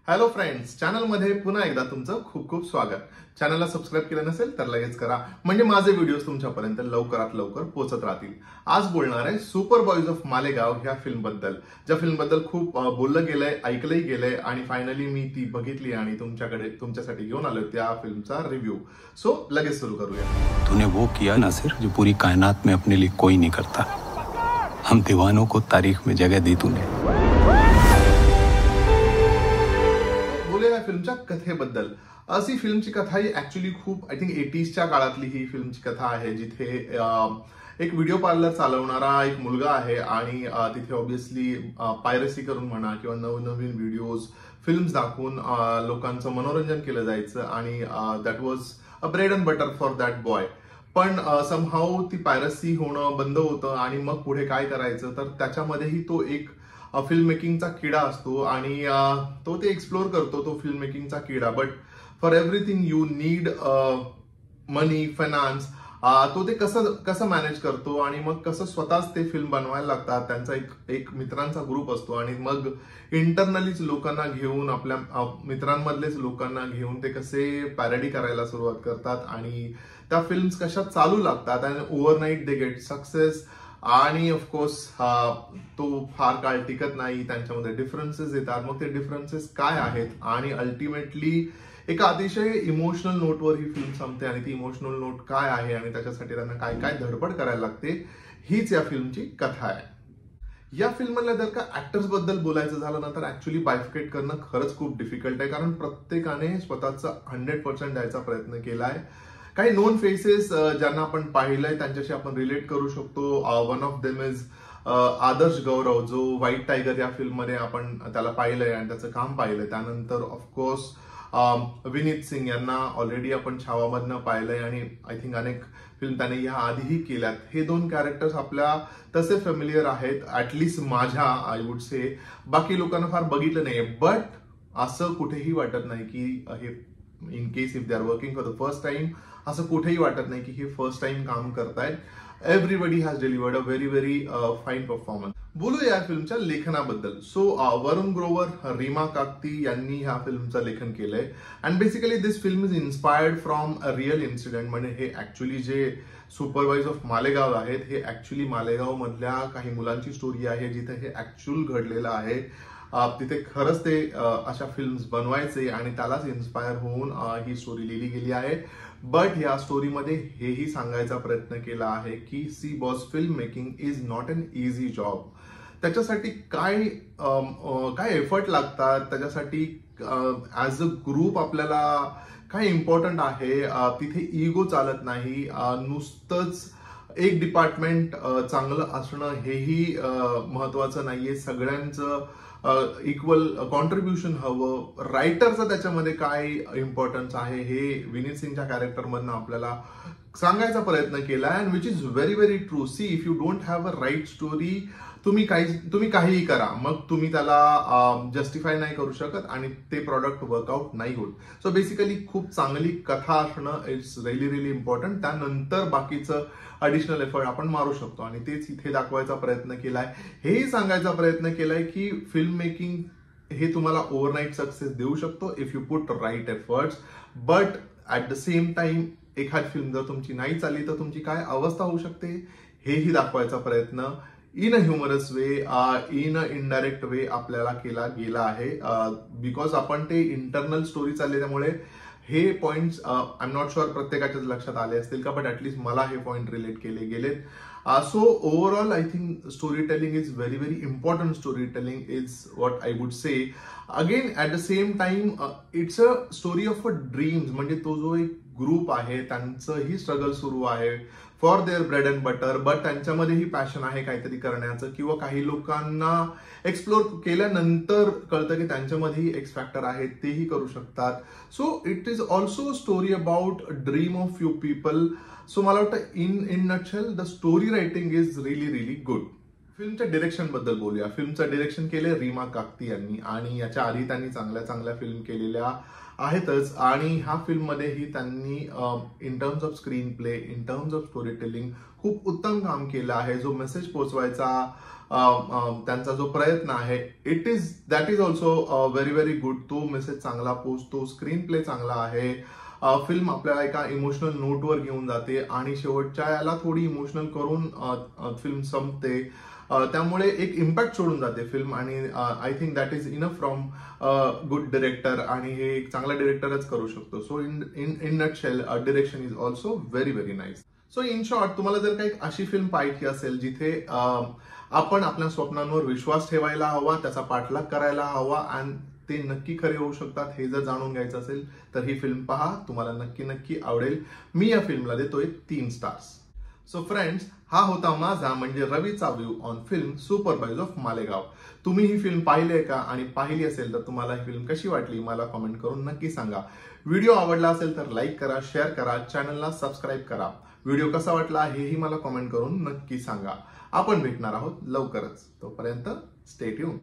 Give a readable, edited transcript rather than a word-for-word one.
Hello friends, चॅनलमध्ये पुन्हा एकदा तुमचं खूप खूप स्वागत. चॅनलला सबस्क्राईब केलं नसेल तर लगेच करा, म्हणजे माझे व्हिडिओज तुमच्यापर्यंत लवकरात लवकर पोहोचत राहतील. आज बोलणार आहे सुपर बॉयज ऑफ मालेगाव ह्या फिल्म बद्दल, ज्या फिल्म बद्दल खूप बोललं गेलंय, ऐकलंही गेलंय आणि फायनली मी ती बघितली आणि तुमच्यासाठी घेऊन आलोय त्या फिल्मचा रिव्ह्यू. सो लगेच सुरू करूया. तूने वो किया नासिर जो पूरी कायनात में अपने लिए कोई नहीं करता. हम दीवानों को तारीख में जगह दी तूने. फिल्मच्या कथेबद्दल. अशी फिल्मची कथा ही ऍक्च्युली खूप आय थिंक 80sच्या काळातली ही फिल्मची कथा आहे, जिथे एक व्हिडिओ पार्लर चालवणारा एक मुलगा आहे आणि तिथे ऑब्व्हियसली पायरसी करून म्हणा किंवा नवनवीन व्हिडिओज फिल्म्स दाखवून लोकांचं मनोरंजन केलं जायचं आणि that was a bread and butter for that boy. पण समहाऊ ती पायरसी होणं बंद होतं आणि मग पुढे काय करायचं, तर त्याच्यामध्येही तो एक फिल्म मेकिंगचा किडा असतो आणि तो ते एक्सप्लोर करतो, तो फिल्म मेकिंगचा किडा. But for everything you need money, finance. तो ते कसं मॅनेज करतो आणि मग कसं स्वतःच ते फिल्म बनवायला लागतात. त्यांचा एक मित्रांचा ग्रुप असतो आणि मग इंटरनलीच लोकांना घेऊन, आपल्या मित्रांमधलेच लोकांना घेऊन ते कसे पॅरडी करायला सुरुवात करतात आणि त्या फिल्म्स कशा चालू लागतात आणि ओव्हरनाईट दे गेट सक्सेस. आणि ऑफकोर्स तो फार काळ टिकत नाही, त्यांच्यामध्ये डिफरन्सेस येतात. मग ते डिफरन्सेस काय आहेत आणि अल्टिमेटली एका अतिशय इमोशनल नोटवर ही फिल्म संपते आणि ती इमोशनल नोट काय आहे आणि त्याच्यासाठी त्यांना काय काय धडपड करायला लागते, हीच या फिल्मची कथा आहे. या फिल्ममधल्या जर का ऍक्टर्स बद्दल बोलायचं झालं ना, तर ऍक्च्युली बायफिकेट करणं खरंच खूप डिफिकल्ट आहे, कारण प्रत्येकाने स्वतःचा 100% द्यायचा प्रयत्न केलाय. काही नोन फेसेस ज्यांना आपण पाहिलंय त्यांच्याशी आपण रिलेट करू शकतो. वन ऑफ देम इज आदर्श गौरव, जो व्हाईट टायगर या फिल्म मध्ये आपण त्याला पाहिलंय आणि त्याचं काम पाहिलंय. त्यानंतर ऑफकोर्स विनीत सिंग यांना ऑलरेडी आपण छावामधनं पाहिलंय आणि आय थिंक अनेक फिल्म त्याने या आधीही केल्यात. हे दोन कॅरेक्टर्स आपल्या तसे फेमिलियर आहेत, ऍटलिस्ट माझ्या आय वुड से. बाकी लोकांना फार बघितलं नाहीये, बट असं कुठेही वाटत नाही की हे, in case if they are working for the first time, असं कुठेही वाटत नाही की हे फर्स्ट टाइम काम करतायत. Everybody has delivered a very very fine performance. बोलूया या फिल्मच्या लेखनाबद्दल. सो वरुण ग्रोवर, रीमा काकती यांनी ह्या फिल्मचं लेखन केलंय. And basically this film is inspired from a real incident. म्हणजे हे ऍक्च्युली जे सुपरवाइज ऑफ मालेगाव आहेत, हे ऍक्च्युली मालेगाव मधल्या काही मुलांची स्टोरी आहे, जिथे हे ऍक्च्युअल घडलेलं आहे. तिथे खरंच ते अशा फिल्म्स बनवायचे आणि त्यालाच इन्स्पायर होऊन ही स्टोरी लिहिली गेली आहे. बट या स्टोरीमध्ये हेही सांगायचा प्रयत्न केला आहे की see boss, film making is not an easy job. त्याच्यासाठी काय एफर्ट लागतात, त्याच्यासाठी ऍज अ ग्रुप आपल्याला काय इम्पॉर्टंट आहे. तिथे इगो चालत नाही. नुसतंच एक डिपार्टमेंट चांगलं असणं हेही महत्वाचं नाहीये. सगळ्यांचं इक्वल कॉन्ट्रीब्युशन हवं. रायटरचं त्याच्यामध्ये काय इम्पॉर्टन्स आहे हे विनीत सिंगच्या कॅरेक्टरमधनं आपल्याला सांगायचा प्रयत्न केला. And which is very very true. See, if you don't have a right story, तुम्ही काहीही करा, मग तुम्ही त्याला जस्टिफाय नाही करू शकत आणि ते प्रॉडक्ट वर्कआउट नाही होत. सो बेसिकली खूप चांगली कथा असणं इट्स रिअली रिअली इम्पॉर्टंट. त्यानंतर बाकीचं अडिशनल एफर्ट आपण मारू शकतो आणि तेच इथे दाखवायचा प्रयत्न केलाय. हेही सांगायचा प्रयत्न केलाय की फिल्म मेकिंग हे तुम्हाला ओव्हरनाईट सक्सेस देऊ शकतो if you put right efforts. But at the same time एखादी फिल्म जर तुमची नाही चालली तर तुमची काय अवस्था होऊ शकते हेही दाखवायचा प्रयत्न in a humorous way, in a indirect way आपल्याला केला गेला आहे. बिकॉज आपण ते इंटरनल स्टोरी चालली, त्यामुळे हे points I am not sure प्रत्येकाच्याच लक्षात आले असतील का, बट ऍटलीस्ट मला हे पॉइंट रिलेट केले गेलेत. So overall I think story telling is very very important. Story telling is what I would say. Again at the same time it's a story of a dreams. म्हणजे तो जो एक group आहे त्यांचंही struggle सुरू आहे for their bread and butter, but त्यांच्यामध्येही passion आहे काहीतरी करण्याचं. किंवा काही लोकांना एक्सप्लोर केल्यानंतर कळतं की त्यांच्यामध्येही एक्स फॅक्टर आहे, तेही करू शकतात. So it is also story about dream of few people. So मला वाटतं in nutshell the story writing is really really good. फिल्मच्या डिरेक्शन बद्दल बोलूया. फिल्मचं डिरेक्शन केले रीमा काकती यांनी आणि याच्या आधी त्यांनी चांगल्या चांगल्या फिल्म केलेल्या आहेतच. आणि ह्या फिल्म मध्येही त्यांनी in terms of screen play, in terms of story telling खूप उत्तम काम केलं आहे. जो मेसेज पोहोचवायचा त्यांचा जो प्रयत्न आहे that is also very very good. तो मेसेज चांगला पोचतो, स्क्रीन प्ले चांगला आहे, फिल्म आपल्याला एका इमोशनल नोटवर घेऊन जाते आणि शेवटच्या याला थोडी इमोशनल करून फिल्म संपते. त्यामुळे एक इम्पॅक्ट सोडून जाते फिल्म आणि I think that is enough from good director आणि हे एक चांगला डिरेक्टरच करू शकतो. So in nutshell direction is also very very nice. So in short, तुम्हाला जर काही अशी फिल्म पाहायची असेल जिथे आपण आपल्या स्वप्नांवर विश्वास ठेवायला हवा, त्याचा पाठलाग करायला हवा आणि ते नक्की खरे होऊ शकतात हे जर जाणून घ्यायचं असेल तर ही फिल्म पहा, तुम्हाला नक्की नक्की आवडेल. मी या फिल्मला देतोय 3 स्टार्स. सो फ्रेंड्स, हा होता माझा म्हणजे रवीचा view on film supervise of Malegaon. तुम्ही ही फिल्म पाहिली आहे का आणि पाहिली असेल तर तुम्हाला ही फिल्म कशी वाटली मला कमेंट करून नक्की सांगा. व्हिडिओ आवडला असेल तर लाईक करा, शेअर करा, चॅनलला सबस्क्राईब करा. व्हिडिओ कसा वाटला हेही मला कमेंट करून नक्की सांगा. आपण भेटणार आहोत लवकरच. तोपर्यंत स्टे ट्यून.